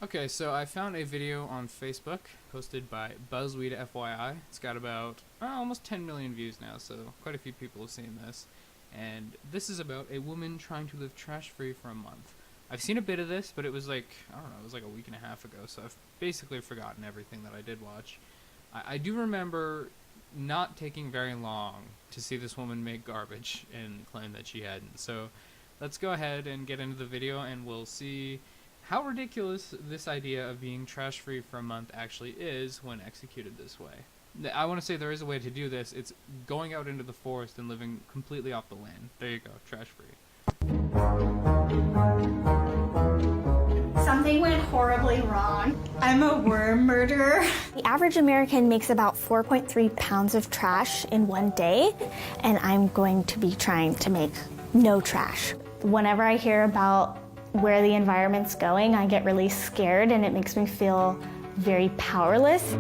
Okay, so I found a video on Facebook posted by Buzzweed FYI. It's got about almost 10 million views now, so quite a few people have seen this. And this is about a woman trying to live trash free for a month. I've seen a bit of this, but it was like, I don't know, it was like a week and a half ago, so I've basically forgotten everything that I did watch. I do remember not taking very long to see this woman make garbage and claim that she hadn't. So let's go ahead and get into the video and we'll see how ridiculous this idea of being trash free for a month actually is when executed this way. I want to say there is a way to do this. It's going out into the forest and living completely off the land. There you go, trash free. Something went horribly wrong. I'm a worm murderer. The average American makes about 4.3 pounds of trash in one day, and I'm going to be trying to make no trash. Whenever I hear about where the environment's going, I get really scared and it makes me feel very powerless.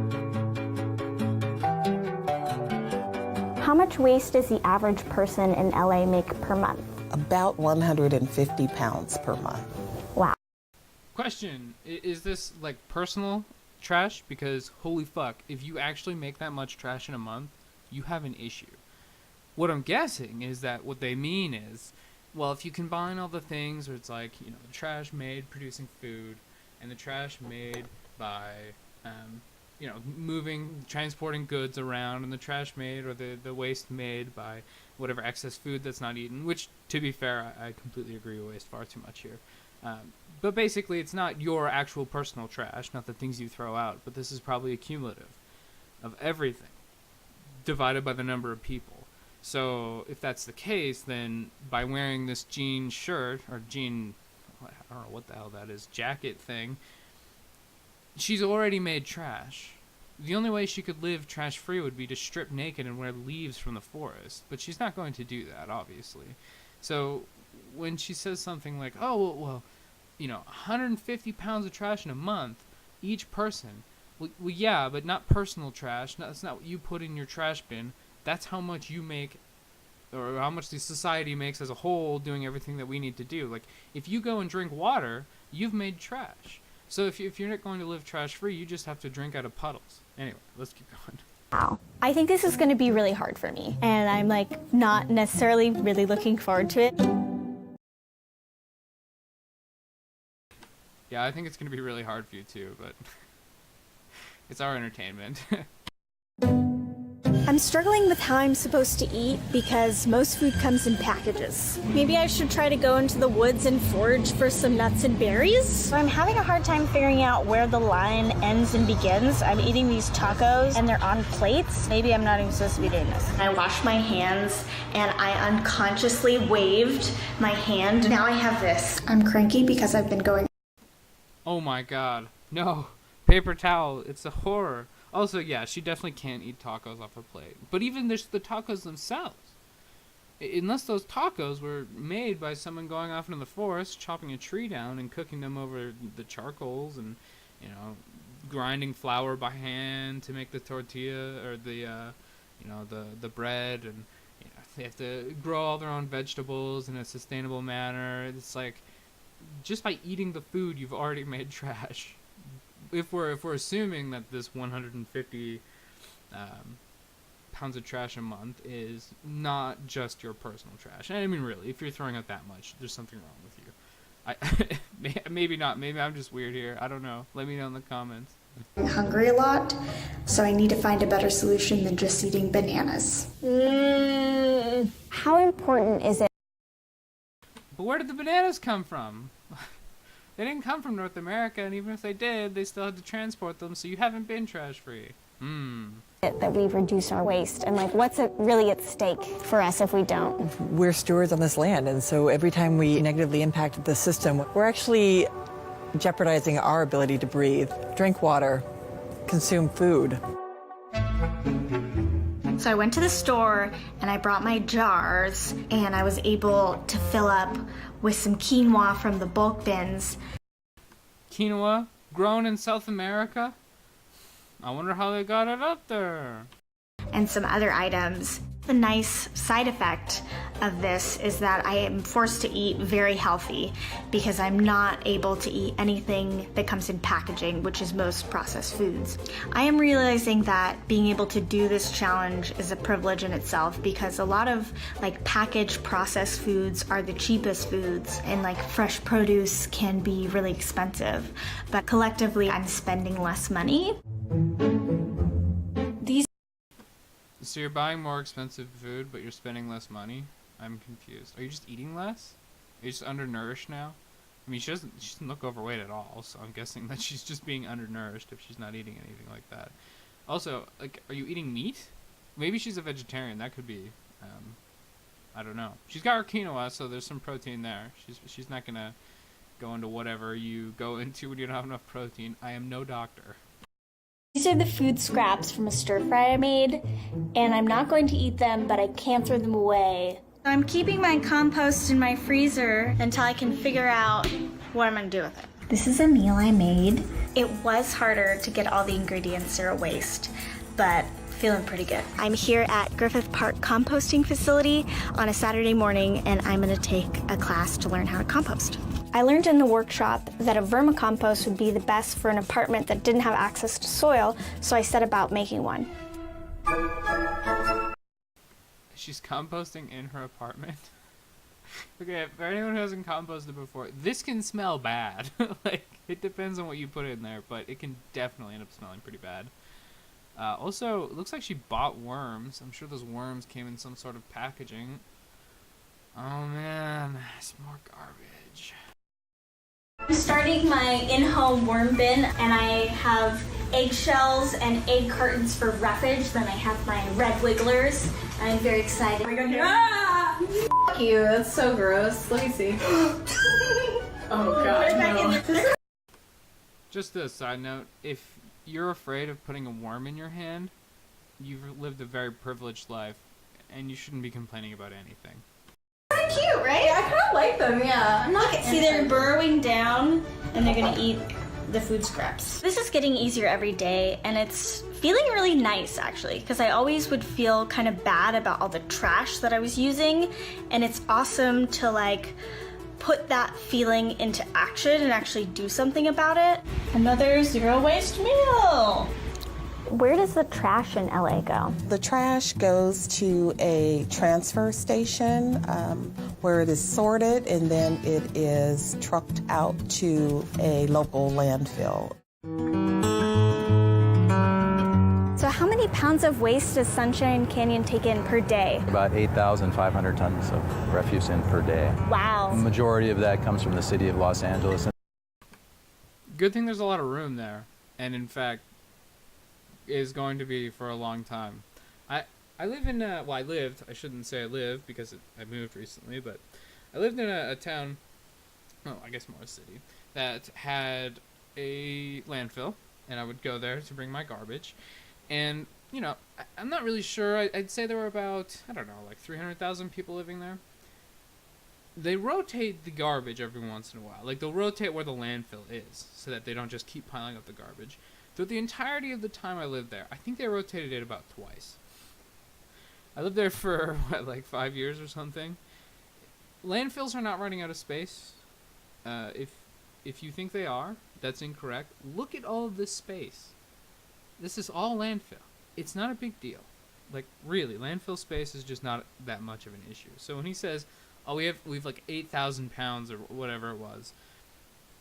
How much waste does the average person in LA make per month? About 150 pounds per month. Wow. Question, is this like personal trash? Because holy fuck, if you actually make that much trash in a month, you have an issue. What I'm guessing is that what they mean is, well, if you combine all the things where it's like, you know, the trash made producing food and the trash made by, you know, transporting goods around, and the trash made or the waste made by whatever excess food that's not eaten, which, to be fair, I completely agree, we waste far too much here. But basically, it's not your actual personal trash, not the things you throw out, but this is probably accumulative of everything divided by the number of people. So if that's the case, then by wearing this jean shirt or jean, I don't know what the hell that is, jacket thing, she's already made trash. The only way she could live trash free would be to strip naked and wear leaves from the forest, but she's not going to do that, obviously. So when she says something like, oh, well, you know, 150 pounds of trash in a month, each person, well yeah, but not personal trash. That's not what you put in your trash bin. That's how much you make, or how much the society makes as a whole doing everything that we need to do. Like, if you go and drink water, you've made trash. So if you're not going to live trash free, you just have to drink out of puddles. Anyway, let's keep going. Wow. I think this is going to be really hard for me, and I'm like not necessarily really looking forward to it. Yeah, I think it's going to be really hard for you too, but it's our entertainment. I'm struggling with how I'm supposed to eat because most food comes in packages. Maybe I should try to go into the woods and forage for some nuts and berries. I'm having a hard time figuring out where the line ends and begins. I'm eating these tacos and they're on plates. Maybe I'm not even supposed to be doing this. I washed my hands and I unconsciously waved my hand. Now I have this. I'm cranky because I've been going. Oh my god. No. Paper towel. It's a horror. Also, yeah, she definitely can't eat tacos off her plate. But even there's the tacos themselves. Unless those tacos were made by someone going off into the forest, chopping a tree down and cooking them over the charcoals and, you know, grinding flour by hand to make the tortilla or the, you know, the bread, and you know, they have to grow all their own vegetables in a sustainable manner. It's like, just by eating the food, you've already made trash. If we're assuming that this 150 pounds of trash a month is not just your personal trash, and I mean really, if you're throwing out that much, there's something wrong with you. Maybe not. Maybe I'm just weird here. I don't know. Let me know in the comments. I'm hungry a lot, so I need to find a better solution than just eating bananas. How important is it? But where did the bananas come from? They didn't come from North America, and even if they did, they still had to transport them, so you haven't been trash-free. That we reduce our waste, and like what's really at stake for us if we don't? We're stewards on this land, and so every time we negatively impact the system, we're actually jeopardizing our ability to breathe, drink water, consume food. So I went to the store and I brought my jars, and I was able to fill up with some quinoa from the bulk bins. Quinoa? Grown in South America? I wonder how they got it up there. And some other items. The nice side effect of this is that I am forced to eat very healthy because I'm not able to eat anything that comes in packaging, which is most processed foods. I am realizing that being able to do this challenge is a privilege in itself because a lot of like packaged processed foods are the cheapest foods and like fresh produce can be really expensive. But collectively, I'm spending less money. So you're buying more expensive food, but you're spending less money? I'm confused. Are you just eating less? Are you just undernourished now? I mean, she doesn't look overweight at all, so I'm guessing that she's just being undernourished if she's not eating anything like that. Also, like, are you eating meat? Maybe she's a vegetarian. That could be. I don't know. She's got her quinoa, so there's some protein there. She's not gonna go into whatever you go into when you don't have enough protein. I am no doctor. These are the food scraps from a stir fry I made, and I'm not going to eat them, but I can't throw them away. I'm keeping my compost in my freezer until I can figure out what I'm going to do with it. This is a meal I made. It was harder to get all the ingredients zero waste, but feeling pretty good. I'm here at Griffith Park Composting Facility on a Saturday morning, and I'm going to take a class to learn how to compost. I learned in the workshop that a vermicompost would be the best for an apartment that didn't have access to soil, so I set about making one. She's composting in her apartment. Okay, for anyone who hasn't composted before, this can smell bad. Like, it depends on what you put in there, but it can definitely end up smelling pretty bad. Also, it looks like she bought worms. I'm sure those worms came in some sort of packaging. Oh man, it's more garbage. I'm starting my in-home worm bin, and I have eggshells and egg cartons for roughage. Then I have my red wigglers. I'm very excited. We're going Fuck you, that's so gross. Let me see. Oh god, no. Just a side note, if you're afraid of putting a worm in your hand, you've lived a very privileged life, and you shouldn't be complaining about anything. cute, right? Yeah, I kind of like them, yeah. I'm not See, they're burrowing down, and they're gonna eat the food scraps. This is getting easier every day, and it's feeling really nice, actually, because I always would feel kind of bad about all the trash that I was using, and it's awesome to, like, put that feeling into action and actually do something about it. Another zero waste meal! Where does the trash in LA go? The trash goes to a transfer station where it is sorted, and then it is trucked out to a local landfill. So how many pounds of waste does Sunshine Canyon take in per day? About 8,500 tons of refuse in per day. Wow. The majority of that comes from the city of Los Angeles. Good thing there's a lot of room there, and in fact, is going to be for a long time. I live in I shouldn't say I live because I moved recently, but I lived in a town, I guess more a city, that had a landfill, and I would go there to bring my garbage, and you know, I'm not really sure. I'd say there were about, I don't know, like 300,000 people living there. They rotate the garbage every once in a while. Like, they'll rotate where the landfill is so that they don't just keep piling up the garbage. Through the entirety of the time I lived there, I think they rotated it about twice. I lived there for, like 5 years or something. Landfills are not running out of space. If you think they are, that's incorrect. Look at all of this space. This is all landfill. It's not a big deal. Like, really, landfill space is just not that much of an issue. So when he says, oh, we've like 8,000 pounds or whatever it was,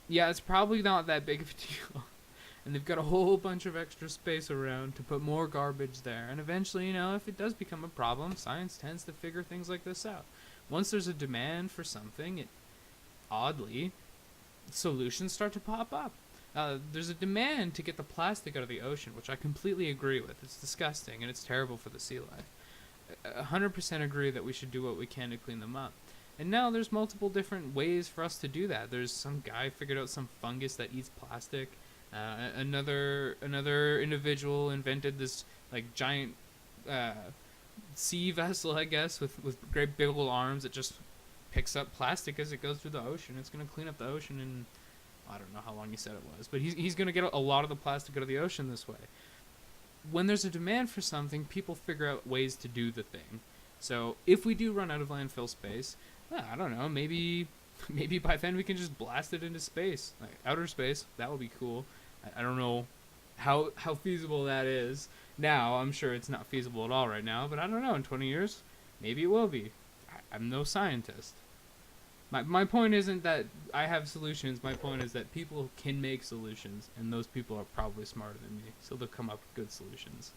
yeah, it's probably not that big of a deal. And they've got a whole bunch of extra space around to put more garbage there. And eventually, you know, if it does become a problem, science tends to figure things like this out. Once there's a demand for something, oddly, solutions start to pop up. There's a demand to get the plastic out of the ocean, which I completely agree with. It's disgusting, and it's terrible for the sea life. 100% agree that we should do what we can to clean them up. And now there's multiple different ways for us to do that. There's some guy figured out some fungus that eats plastic. Another individual invented this like giant sea vessel, I guess, with great big old arms that just picks up plastic as it goes through the ocean. It's going to clean up the ocean in, I don't know how long he said it was, but he's going to get a lot of the plastic out of the ocean this way. When there's a demand for something, people figure out ways to do the thing. So if we do run out of landfill space, I don't know, maybe by then we can just blast it into space, like outer space. That would be cool. I don't know how feasible that is now. I'm sure it's not feasible at all right now, but I don't know, in 20 years, maybe it will be. I'm no scientist. My point isn't that I have solutions. My point is that people can make solutions, and those people are probably smarter than me, so they'll come up with good solutions.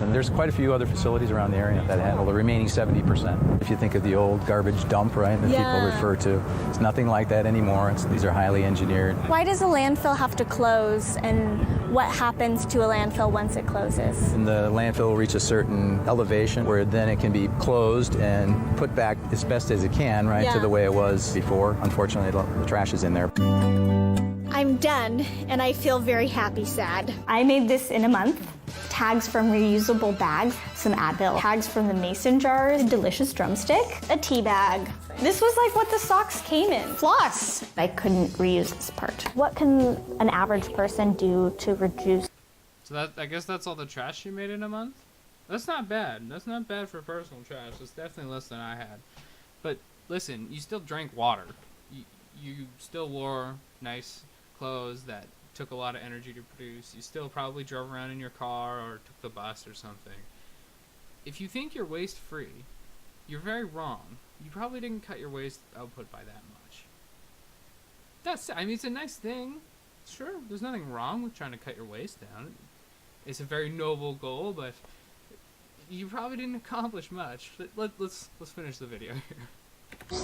And there's quite a few other facilities around the area that handle the remaining 70%. If you think of the old garbage dump, right, that people refer to, it's nothing like that anymore. These are highly engineered. Why does a landfill have to close, and what happens to a landfill once it closes? And the landfill will reach a certain elevation where then it can be closed and put back as best as it can, right, to the way it was before. Unfortunately, the trash is in there. I'm done, and I feel very happy sad. I made this in a month. Tags from reusable bags, some Advil, tags from the mason jars, a delicious drumstick, a tea bag. This was like what the socks came in. Floss! I couldn't reuse this part. What can an average person do to reduce? So I guess that's all the trash you made in a month? That's not bad. That's not bad for personal trash. It's definitely less than I had. But listen, you still drank water. You still wore nice clothes that took a lot of energy to produce. You still probably drove around in your car or took the bus or something. If you think you're waste free, you're very wrong. You probably didn't cut your waste output by that much. I mean, it's a nice thing. Sure, there's nothing wrong with trying to cut your waste down. It's a very noble goal, but you probably didn't accomplish much. Let's finish the video here.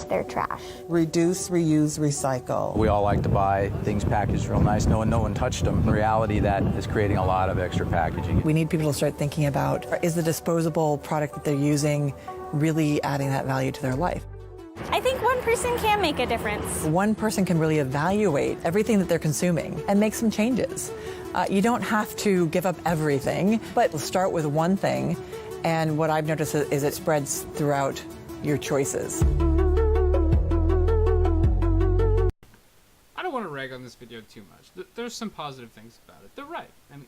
Their trash. Reduce, reuse, recycle. We all like to buy things packaged real nice, knowing no one touched them. In reality, that is creating a lot of extra packaging. We need people to start thinking about, is the disposable product that they're using really adding that value to their life? I think one person can make a difference. One person can really evaluate everything that they're consuming and make some changes. You don't have to give up everything, but start with one thing. And what I've noticed is it spreads throughout your choices. I don't want to rag on this video too much. There's some positive things about it. They're right. I mean,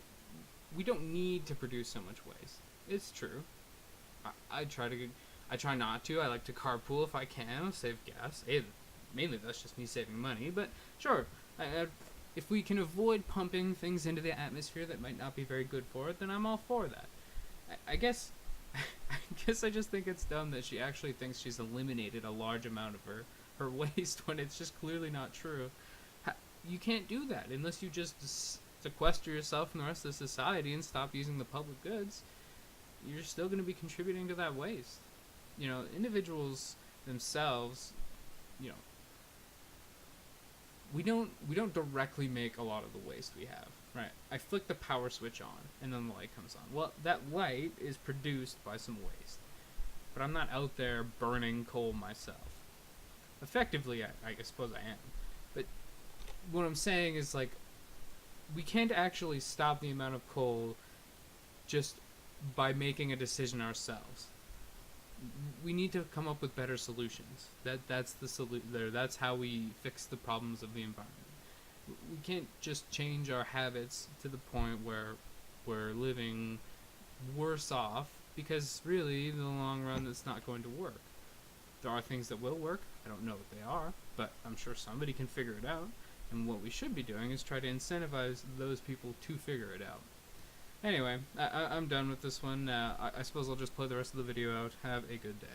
we don't need to produce so much waste. It's true. I try not to. I like to carpool if I can, save gas. Mainly that's just me saving money, but sure. If we can avoid pumping things into the atmosphere that might not be very good for it, then I'm all for that. I guess I just think it's dumb that she actually thinks she's eliminated a large amount of her waste when it's just clearly not true. You can't do that unless you just sequester yourself from the rest of society and stop using the public goods. You're still going to be contributing to that waste. You know, individuals themselves, you know, we don't directly make a lot of the waste we have, right? I flick the power switch on and then the light comes on. Well, that light is produced by some waste, but I'm not out there burning coal myself. Effectively, I suppose I am, but what I'm saying is, like, we can't actually stop the amount of coal just by making a decision ourselves. We need to come up with better solutions. That's the that's how we fix the problems of the environment. We can't just change our habits to the point where we're living worse off, because really, in the long run, it's not going to work. There are things that will work. I don't know what they are, but I'm sure somebody can figure it out. And what we should be doing is try to incentivize those people to figure it out. Anyway, I'm done with this one. I suppose I'll just play the rest of the video out. Have a good day.